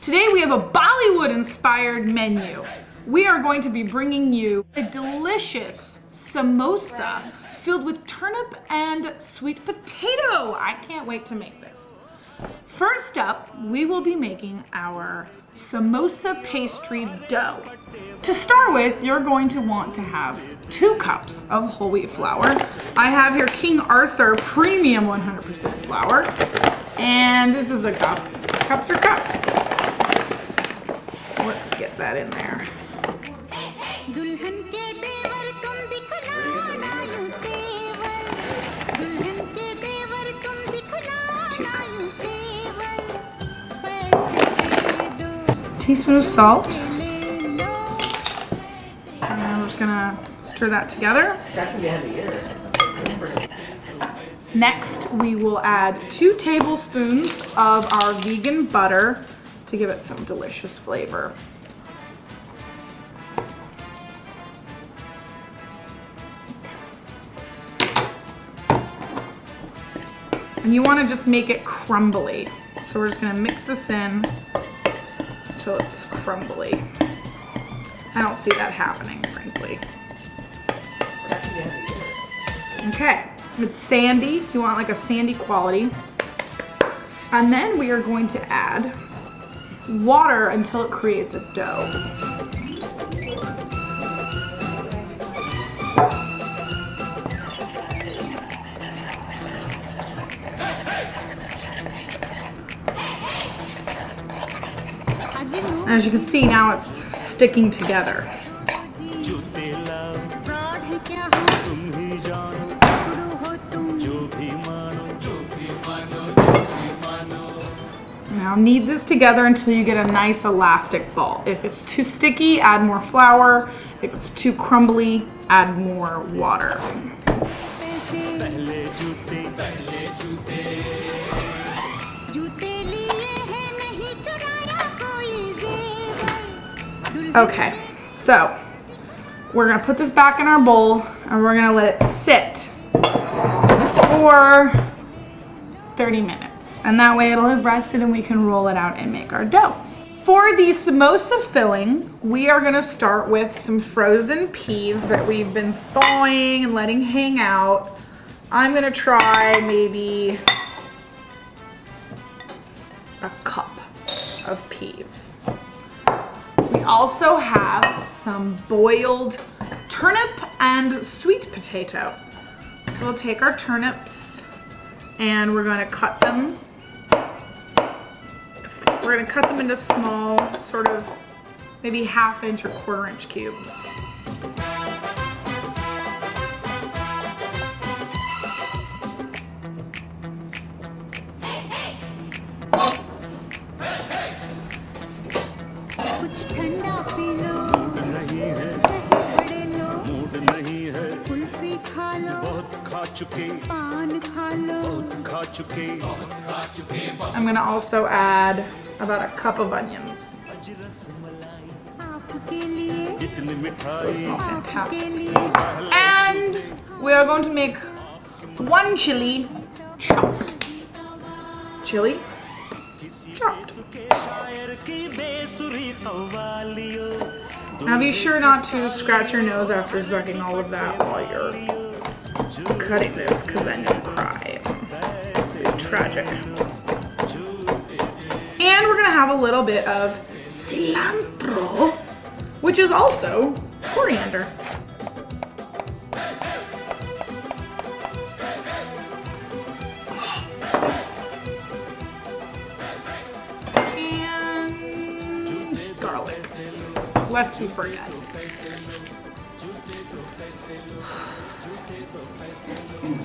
Today we have a Bollywood-inspired menu. We are going to be bringing you a delicious samosa filled with turnip and sweet potato. I can't wait to make this. First up, we will be making our samosa pastry dough. To start with, you're going to want to have 2 cups of whole wheat flour. I have here King Arthur Premium 100% flour, and this is a cup. Cups are cups. So let's get that in there. 2 cups. Teaspoon of salt. And we're just gonna stir that together. Next, we will add 2 tablespoons of our vegan butter to give it some delicious flavor. And you want to just make it crumbly. So we're just going to mix this in until it's crumbly. I don't see that happening, frankly. Okay, it's sandy. You want like a sandy quality. And then we are going to add water until it creates a dough. As you can see, now it's sticking together. Now knead this together until you get a nice elastic ball. If it's too sticky, add more flour. If it's too crumbly, add more water. Okay, so we're gonna put this back in our bowl and we're gonna let it sit for 30 minutes. And that way it'll have rested and we can roll it out and make our dough. For the samosa filling, we are gonna start with some frozen peas that we've been thawing and letting hang out. I'm gonna try maybe a cup of peas. We also have some boiled turnip and sweet potato. So we'll take our turnips and we're going to cut them. We're going to cut them into small, sort of maybe 1/2 inch or 1/4 inch cubes. I'm gonna also add about a cup of onions. Those smell fantastic. And we are going to make 1 chili chopped. Chili chopped. Now be sure not to scratch your nose after sucking all of that while you're cutting this, because then you'll cry. It's tragic. And we're gonna have a little bit of cilantro, which is also coriander. And garlic, lest we forget.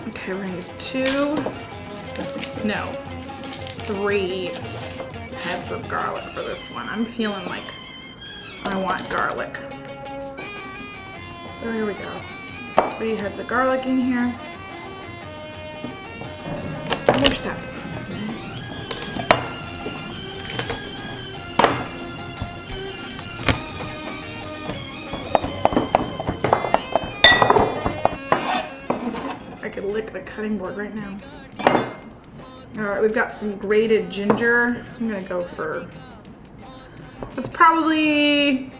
Okay, we're gonna use 3 heads of garlic for this one. I'm feeling like I want garlic. So here we go. 3 heads of garlic in here. Mush that. I could lick the cutting board right now. All right, we've got some grated ginger. I'm gonna go for That's probably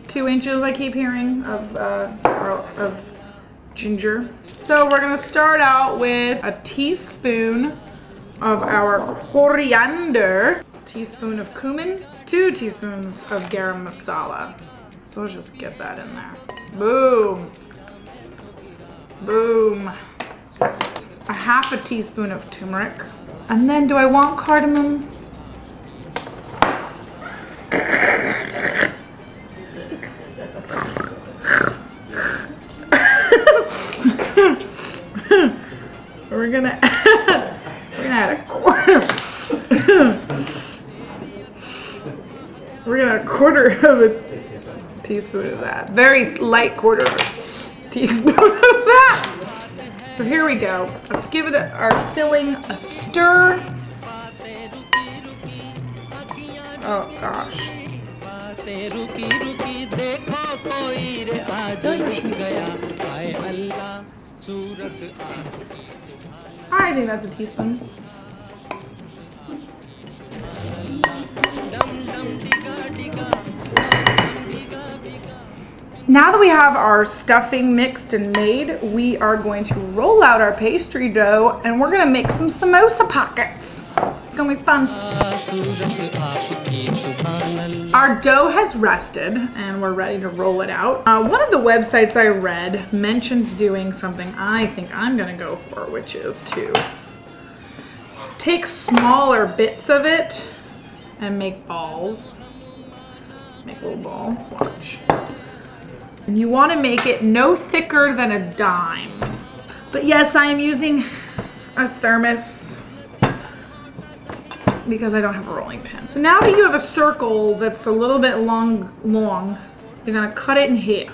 2 inches, I keep hearing, of ginger. So we're gonna start out with a teaspoon of our coriander, a teaspoon of cumin, 2 teaspoons of garam masala. So let's just get that in there. Boom. Boom. A half a teaspoon of turmeric. And then do I want cardamom? We're gonna add a quarter. We're gonna add a quarter of a teaspoon of that. Very light quarter of a teaspoon of that. So here we go. Let's give it our filling a stir. Oh gosh. I think that's a teaspoon. Now that we have our stuffing mixed and made, we are going to roll out our pastry dough and we're gonna make some samosa pockets. It's gonna be fun. Our dough has rested and we're ready to roll it out. One of the websites I read mentioned doing something I think I'm gonna go for, which is to take smaller bits of it and make balls. Let's make a little ball, watch. And you want to make it no thicker than a dime. But yes, I am using a thermos because I don't have a rolling pin. So now that you have a circle that's a little bit long, you're gonna cut it in half.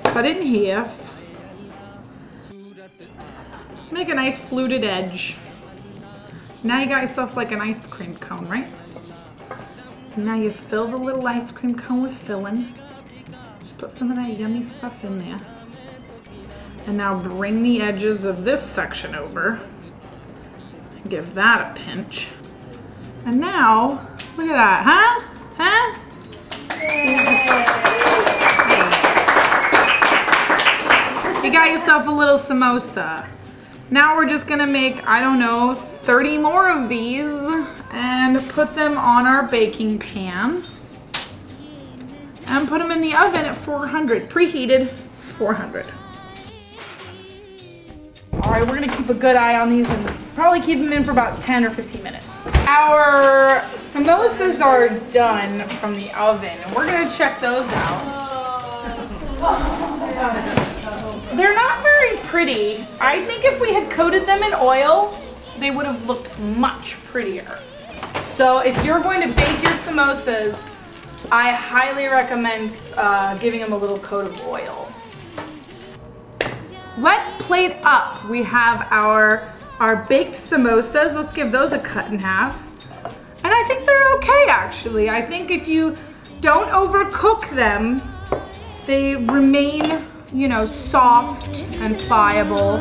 Cut it in half. Just make a nice fluted edge. Now you got yourself like an ice cream cone, right? And now you fill the little ice cream cone with filling. Put some of that yummy stuff in there. And now bring the edges of this section over. And give that a pinch. And now, look at that, huh? Huh? You got yourself a little samosa. Now we're just gonna make, I don't know, 30 more of these and put them on our baking pan. And put them in the oven at 400, preheated 400. All right, we're gonna keep a good eye on these and probably keep them in for about 10 or 15 minutes. Our samosas are done from the oven, and we're gonna check those out. They're not very pretty. I think if we had coated them in oil, they would have looked much prettier. So if you're going to bake your samosas, I highly recommend giving them a little coat of oil. Let's plate up. We have our baked samosas. Let's give those a cut in half. And I think they're okay, actually. I think if you don't overcook them, they remain, you know, soft and pliable.